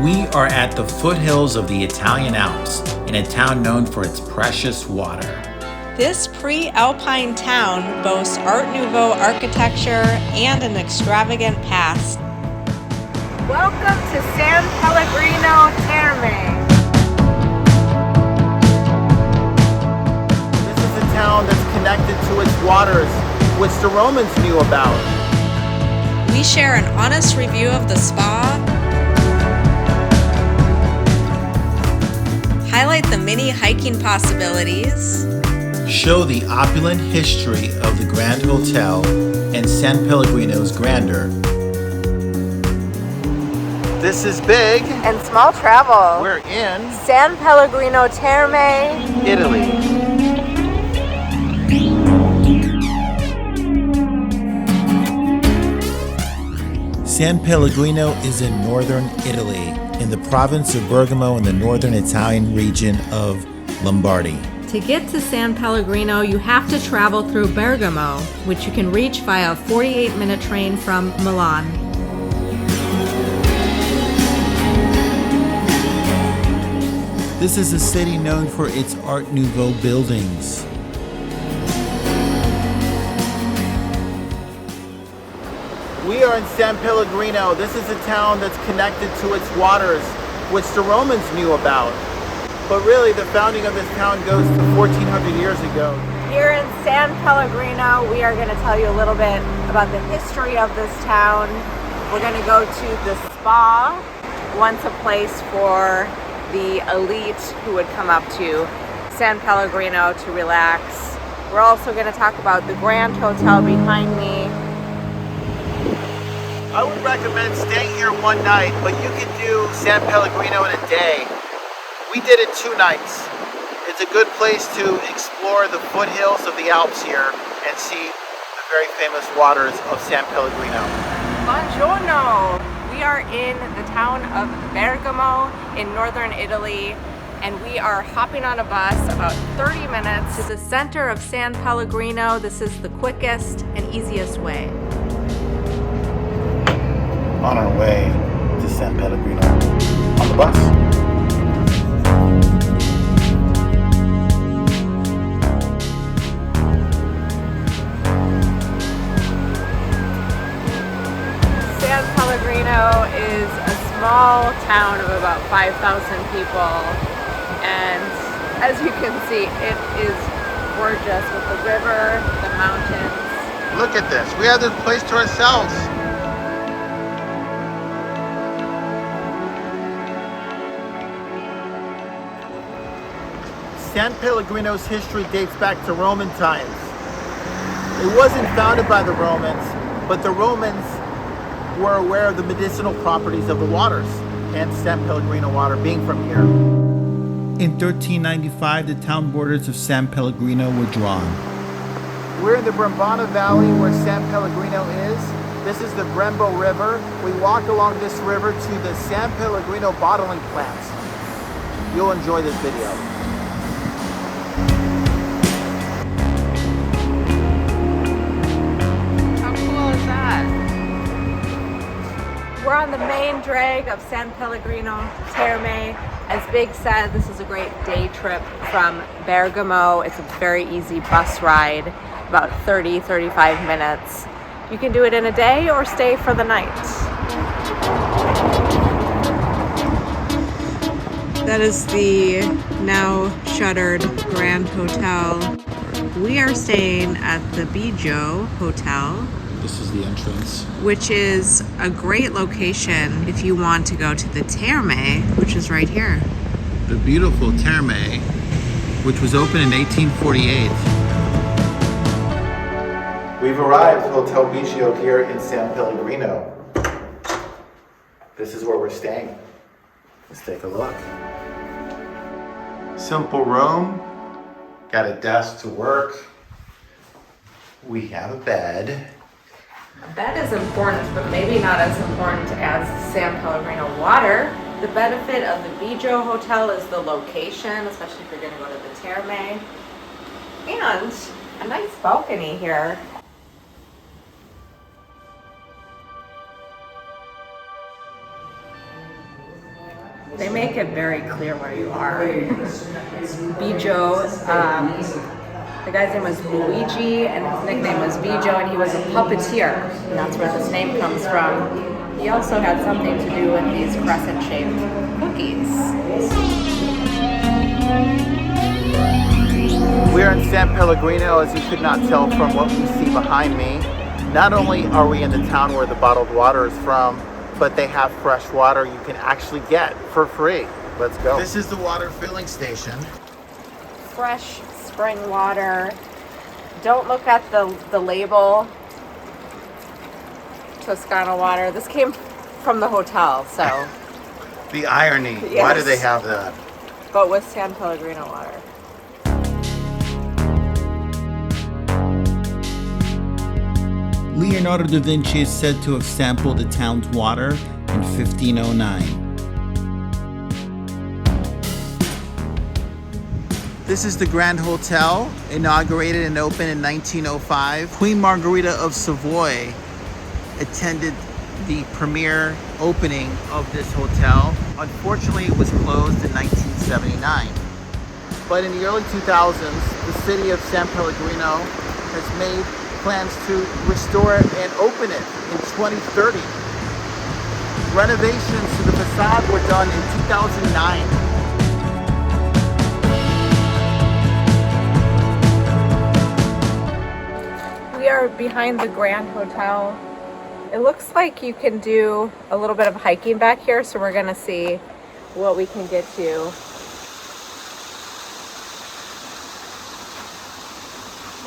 We are at the foothills of the Italian Alps, in a town known for its precious water. This pre-alpine town boasts Art Nouveau architecture and an extravagant past. Welcome to San Pellegrino Terme. This is a town that's connected to its waters, which the Romans knew about. We share an honest review of the spa, highlight the mini hiking possibilities, Show the opulent history of the Grand Hotel and San Pellegrino's grandeur. This is big And small travel. We're in San Pellegrino Terme, Italy. San Pellegrino is in northern Italy, in the province of Bergamo in the northern Italian region of Lombardy. To get to San Pellegrino, you have to travel through Bergamo, which you can reach via a 48-minute train from Milan. This is a city known for its Art Nouveau buildings. We are in San Pellegrino. This is a town that's connected to its waters, which the Romans knew about. But really, the founding of this town goes to 1400 years ago. here in San Pellegrino, we are going to tell you a little bit about the history of this town. We're going to go to the spa, once a place for the elite who would come up to San Pellegrino to relax. We're also going to talk about the Grand Hotel behind me. I would recommend staying here one night, but you can do San Pellegrino in a day. We did it 2 nights. It's a good place to explore the foothills of the Alps here and see the very famous waters of San Pellegrino. Buongiorno! We are in the town of Bergamo in northern Italy, and we are hopping on a bus about 30 minutes To the center of San Pellegrino, this is the quickest and easiest way. On our way to San Pellegrino on the bus. San Pellegrino is a small town of about 5,000 people, and as you can see, it is gorgeous with the river, the mountains. Look at this. We have this place to ourselves. San Pellegrino's history dates back to Roman times. It wasn't founded by the Romans, but the Romans were aware of the medicinal properties of the waters and San Pellegrino water being from here. In 1395, the town borders of San Pellegrino were drawn. We're in the Brembana Valley where San Pellegrino is. This is the Brembo River. We walk along this river to the San Pellegrino bottling plant. You'll enjoy this video. How cool is that? We're on the main drag of San Pellegrino Terme. As Big said, this is a great day trip from Bergamo. It's a very easy bus ride, about 30-35 minutes. You can do it in a day or stay for the night. That is the now shuttered Grand Hotel. We are staying at the Bigio Hotel, This is the entrance. which is a great location if you want to go to the Terme, which is right here. The beautiful Terme, which was opened in 1848. We've arrived at Hotel Bigio here in San Pellegrino. This is where we're staying. Let's take a look. Simple room. Got a desk to work. We have a bed. That is important, but maybe not as important as San Pellegrino water. The benefit of the Bigio Hotel is the location, especially if you're going to go to the Terme. And a nice balcony here. They make it very clear where you are. Bigio, the guy's name was Luigi, and his nickname was Bigio, and he was a puppeteer. And that's where this name comes from. He also had something to do with these crescent-shaped cookies. We're in San Pellegrino, as you could not tell from what we see behind me. Not only are we in the town where the bottled water is from, but they have fresh water you can actually get for free. Let's go. This is the water filling station. Fresh spring water. Don't look at the label. Toscana water. This came from the hotel, so. The irony. Yes. Why do they have that? But with San Pellegrino water. Leonardo da Vinci is said to have sampled the town's water in 1509. This is the Grand Hotel, inaugurated and opened in 1905. Queen Margherita of Savoy attended the premiere opening of this hotel. Unfortunately, it was closed in 1979. But in the early 2000s, the city of San Pellegrino has made plans to restore it and open it in 2030. Renovations to the facade were done in 2009. We are behind the Grand Hotel. It looks like you can do a little bit of hiking back here, so we're gonna see what we can get to.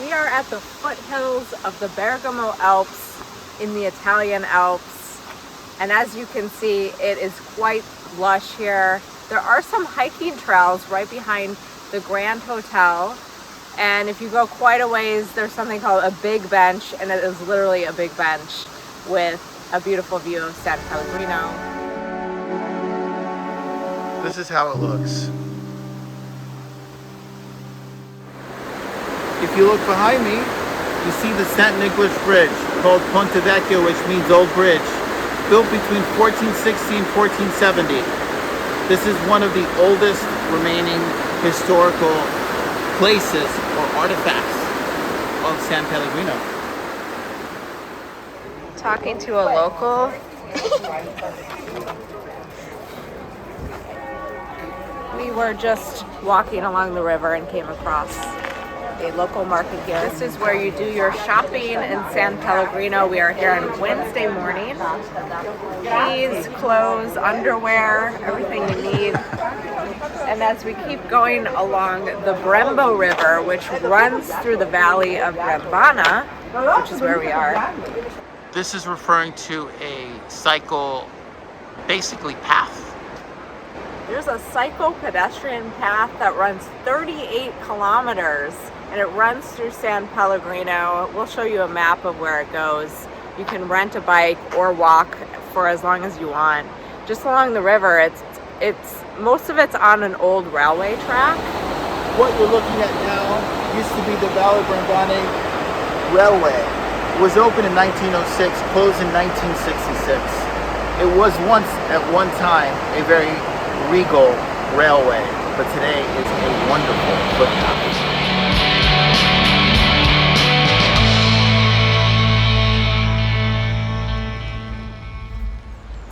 We are at the foothills of the Bergamo Alps in the Italian Alps. And as you can see, it is quite lush here. There are some hiking trails right behind the Grand Hotel. And if you go quite a ways, there's something called a big bench, and it is literally a big bench with a beautiful view of San Pellegrino. This is how it looks. If you look behind me, you see the St. Nicholas Bridge, called Ponte Vecchio, which means Old Bridge, built between 1460 and 1470. This is one of the oldest remaining historical places or artifacts of San Pellegrino. Talking to a local. We were just walking along the river and came across a local market here. This is where you do your shopping in San Pellegrino. We are here on Wednesday morning. Teas, clothes, underwear, everything you need. And as we keep going along the Brembo River, which runs through the valley of Brembana, which is where we are. This is referring to a cycle, basically path. There's a cycle pedestrian path that runs 38 kilometers, and it runs through San Pellegrino. We'll show you a map of where it goes. You can rent a bike or walk for as long as you want. Just along the river, it's most of it's on an old railway track. What you're looking at now used to be the Valle Brembana Railway. It was opened in 1906, closed in 1966. It was once, at one time, a very regal railway, but today it's a wonderful footpath.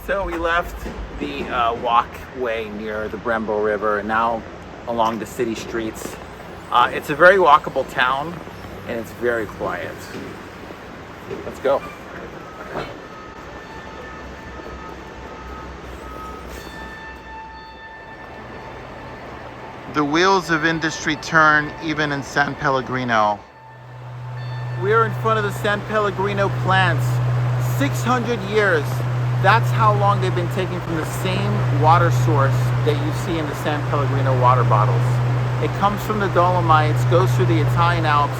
So we left the walkway near the Brembo River and now along the city streets. It's a very walkable town and it's very quiet. Let's go. The wheels of industry turn even in San Pellegrino. We're in front of the San Pellegrino plants. 600 years. That's how long they've been taking from the same water source that you see in the San Pellegrino water bottles. It comes from the Dolomites, goes through the Italian Alps,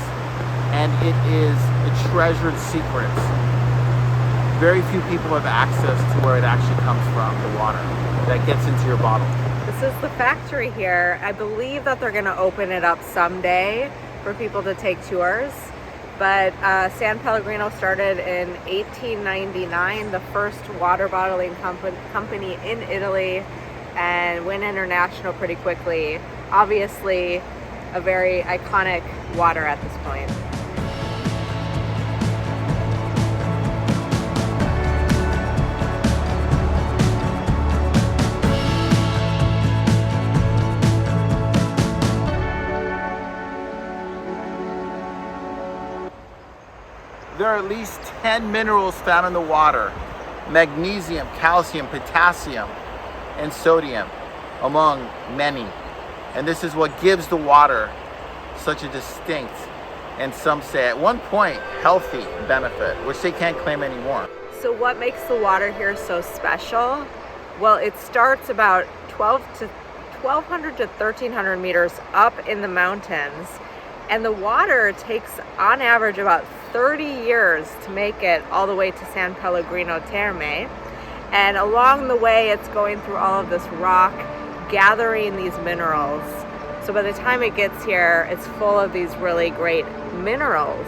and it is a treasured secret. Very few people have access to where it actually comes from, the water that gets into your bottle. This is the factory here. I believe that they're gonna open it up someday for people to take tours. But San Pellegrino started in 1899, the first water bottling company in Italy. and went international pretty quickly. Obviously, a very iconic water at this point. There are at least 10 minerals found in the water: magnesium, calcium, potassium, and sodium, among many. And this is what gives the water such a distinct, and some say at one point, healthy benefit, which they can't claim anymore. So what makes the water here so special? Well, it starts about 1,200 to 1,300 meters up in the mountains, and the water takes on average about 30 years to make it all the way to San Pellegrino Terme. And along the way, it's going through all of this rock, gathering these minerals. So by the time it gets here, it's full of these really great minerals.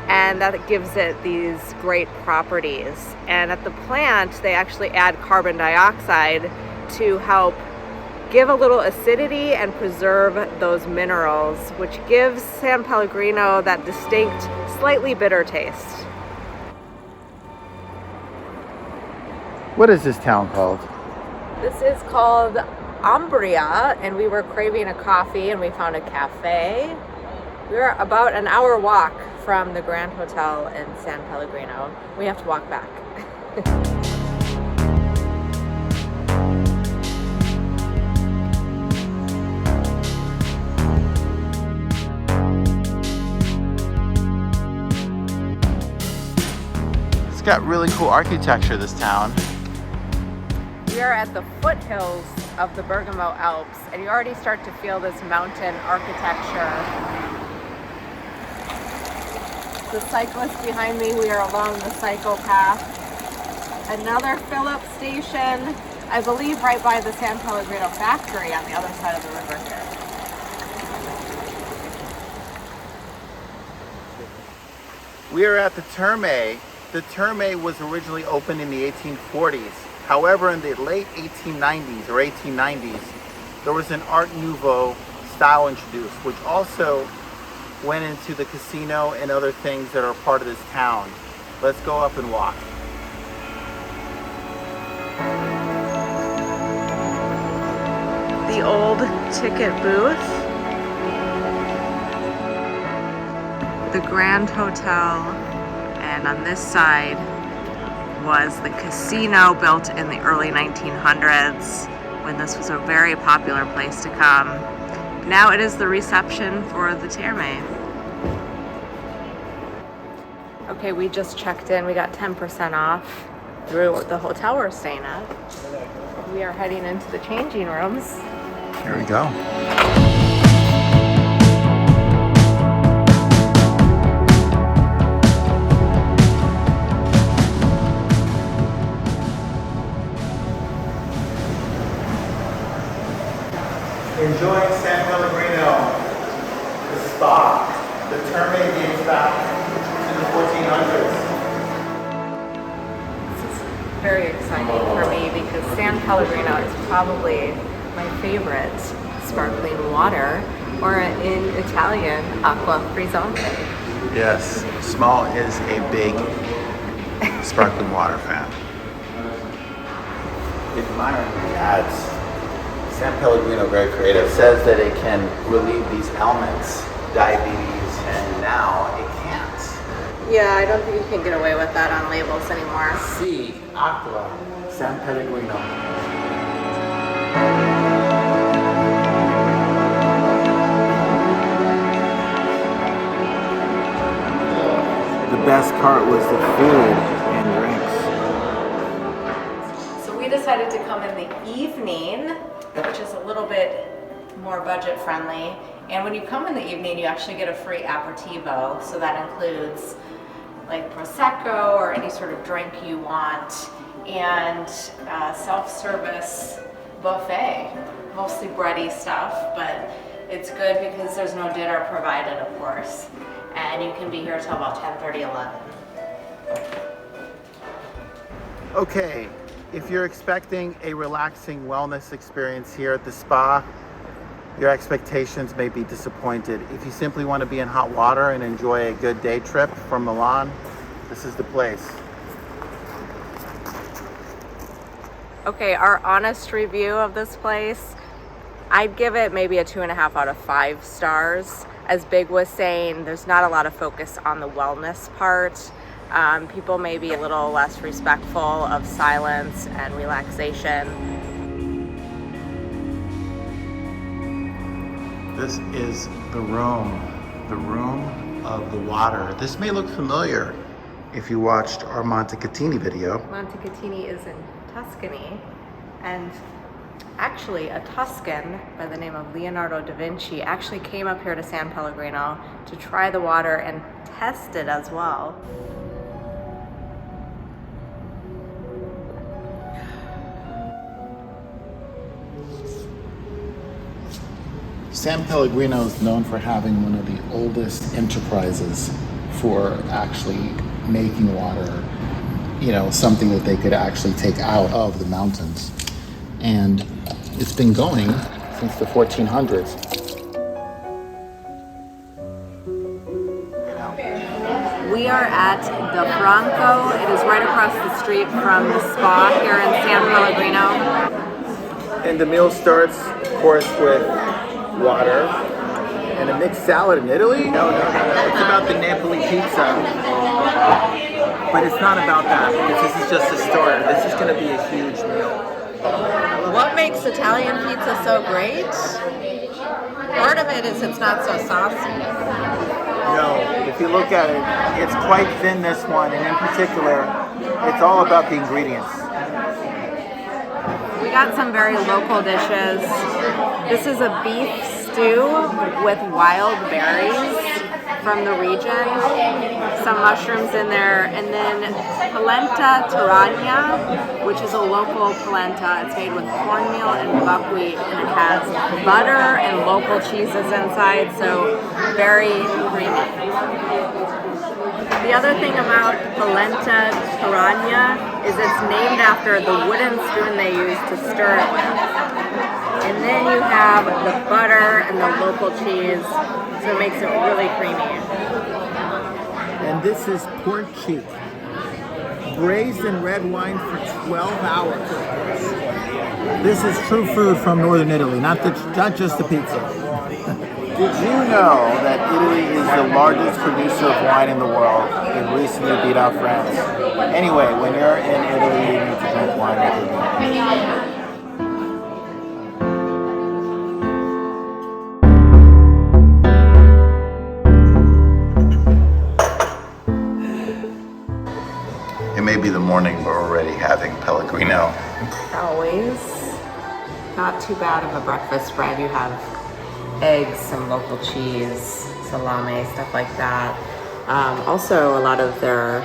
And that gives it these great properties. And at the plant, they actually add carbon dioxide to help give a little acidity and preserve those minerals, which gives San Pellegrino that distinct, slightly bitter taste. What is this town called? This is called Umbria, and we were craving a coffee and we found a cafe. We're about an hour walk from the Grand Hotel in San Pellegrino. We have to walk back. It's got really cool architecture, this town. We are at the foothills of the Bergamo Alps, and you already start to feel this mountain architecture. The cyclist behind me, we are along the cycle path. Another fill-up station, I believe right by the San Pellegrino factory on the other side of the river here. We are at the Terme. The Terme was originally opened in the 1840s. However, in the late 1890s or 1890s, there was an Art Nouveau style introduced, which also went into the casino and other things that are part of this town. Let's go up and walk. The old ticket booth. The Grand Hotel, and on this side was the casino, built in the early 1900s when this was a very popular place to come. Now it is the reception for the Terme. Okay, we just checked in. We got 10% off through the hotel we're staying at. We are heading into the changing rooms. Here we go. Enjoying San Pellegrino, the spa. The Terme dates back to the 1400s. This is very exciting for me because San Pellegrino is probably my favorite sparkling water, or in Italian, acqua frizzante. Yes, Small is a big sparkling water fan. Admiring the ads. San Pellegrino, very creative, says that it can relieve these ailments, diabetes, and now it can't. Yeah, I don't think you can get away with that on labels anymore. See, Aqua, San Pellegrino. The best part was the food and drinks. So we decided to come in the evening, which is a little bit more budget friendly. And when you come in the evening, you actually get a free aperitivo. So that includes like Prosecco or any sort of drink you want, and self-service buffet, mostly bready stuff, but it's good because there's no dinner provided, of course. And you can be here till about 10:30, 11. Okay, If you're expecting a relaxing wellness experience here at the spa, your expectations may be disappointed. If you simply want to be in hot water and enjoy a good day trip from Milan, this is the place. Okay, our honest review of this place, I'd give it maybe a 2.5 out of 5 stars. As Big was saying, there's not a lot of focus on the wellness part. People may be a little less respectful of silence and relaxation. This is the room of the water. This may look familiar if you watched our Montecatini video. Montecatini is in Tuscany, and actually a Tuscan by the name of Leonardo da Vinci actually came up here to San Pellegrino to try the water and test it as well. San Pellegrino is known for having one of the oldest enterprises for actually making water, you know, something that they could actually take out of the mountains. And it's been going since the 1400s. We are at the Franco. It is right across the street from the spa here in San Pellegrino. And the meal starts, of course, with water and a mixed salad in Italy? No. It's about the Napoli pizza. But it's not about that, because this is just a starter. This is going to be a huge meal. What makes Italian pizza so great? Part of it is it's not so saucy. No, if you look at it, it's quite thin, this one, and in particular, it's all about the ingredients. We got some very local dishes. This is a beef stew with wild berries from the region, some mushrooms in there, and then polenta tiragna, which is a local polenta. It's made with cornmeal and buckwheat, and it has butter and local cheeses inside, so very creamy. The other thing about polenta tiragna is it's named after the wooden spoon they use to stir it with. And then you have the butter and the local cheese, so it makes it really creamy. And this is pork cheek, braised in red wine for 12 hours. This is true food from northern Italy, not just the pizza. Did you know that Italy is the largest producer of wine in the world? It recently beat out France. Anyway, when you're in Italy, you need to drink wine every day. It may be the morning, but we're already having Pellegrino. Always. Not too bad of a breakfast spread. You have eggs, some local cheese, salami, stuff like that. Also a lot of their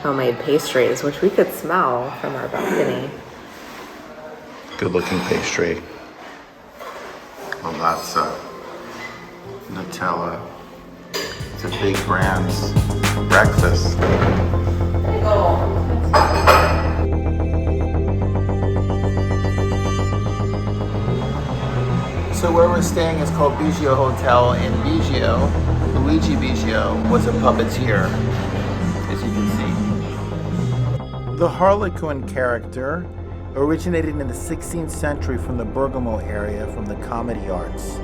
homemade pastries, which we could smell from our balcony. Good looking pastry. Lavazza, Nutella. It's a big brand's breakfast. So where we're staying is called Bigio Hotel in Bigio. Luigi Bigio was a puppeteer, as you can see. The Harlequin character originated in the 16th century from the Bergamo area from the comedy arts,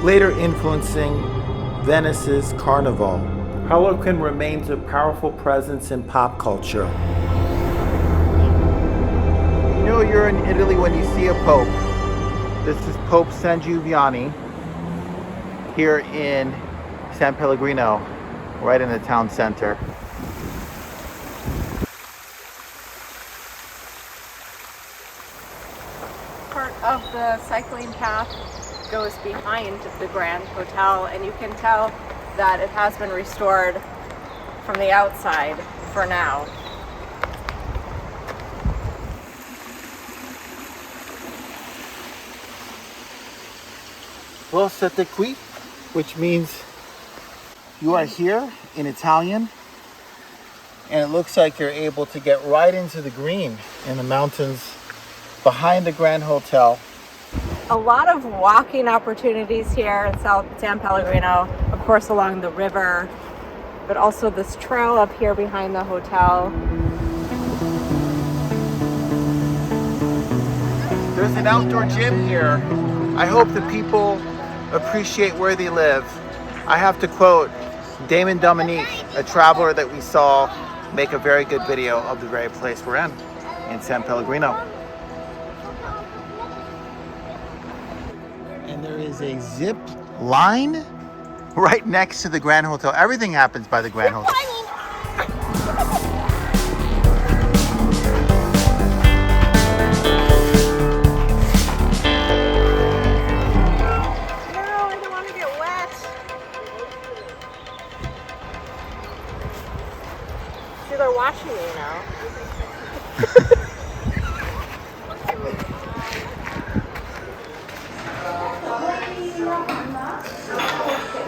later influencing Venice's Carnival. Harlequin remains a powerful presence in pop culture. You know you're in Italy when you see a pope. This is Pope San Giovanni here in San Pellegrino, right in the town center. Part of the cycling path goes behind the Grand Hotel, and you can tell that it has been restored from the outside for now. Well, siete qui, which means you are here in Italian. And it looks like you're able to get right into the green in the mountains behind the Grand Hotel. A lot of walking opportunities here in San Pellegrino, of course along the river, but also this trail up here behind the hotel. There's an outdoor gym here. I hope the people appreciate where they live. I have to quote Damon Dominique, a traveler that we saw make a very good video of the very place we're in San Pellegrino. And there is a zip line right next to the Grand Hotel. Everything happens by the Grand Hotel. No, I don't want to get wet. See, they're watching me now.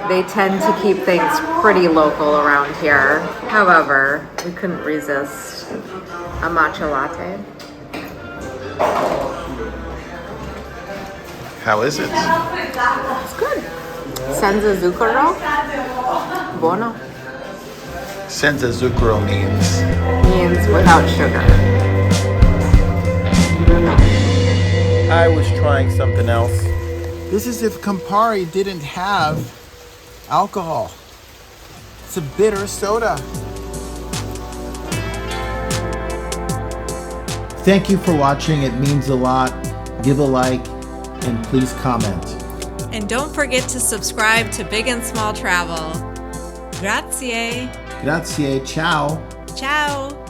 They tend to keep things pretty local around here. However, we couldn't resist a matcha latte. How is it? It's good. Senza zucchero. Buono. Senza zucchero means Without sugar. I was trying something else. This is if Campari didn't have alcohol. It's a bitter soda. Thank you for watching. It means a lot. Give a like and please comment. And don't forget to subscribe to Big and Small Travel. Grazie. Grazie. Ciao. Ciao.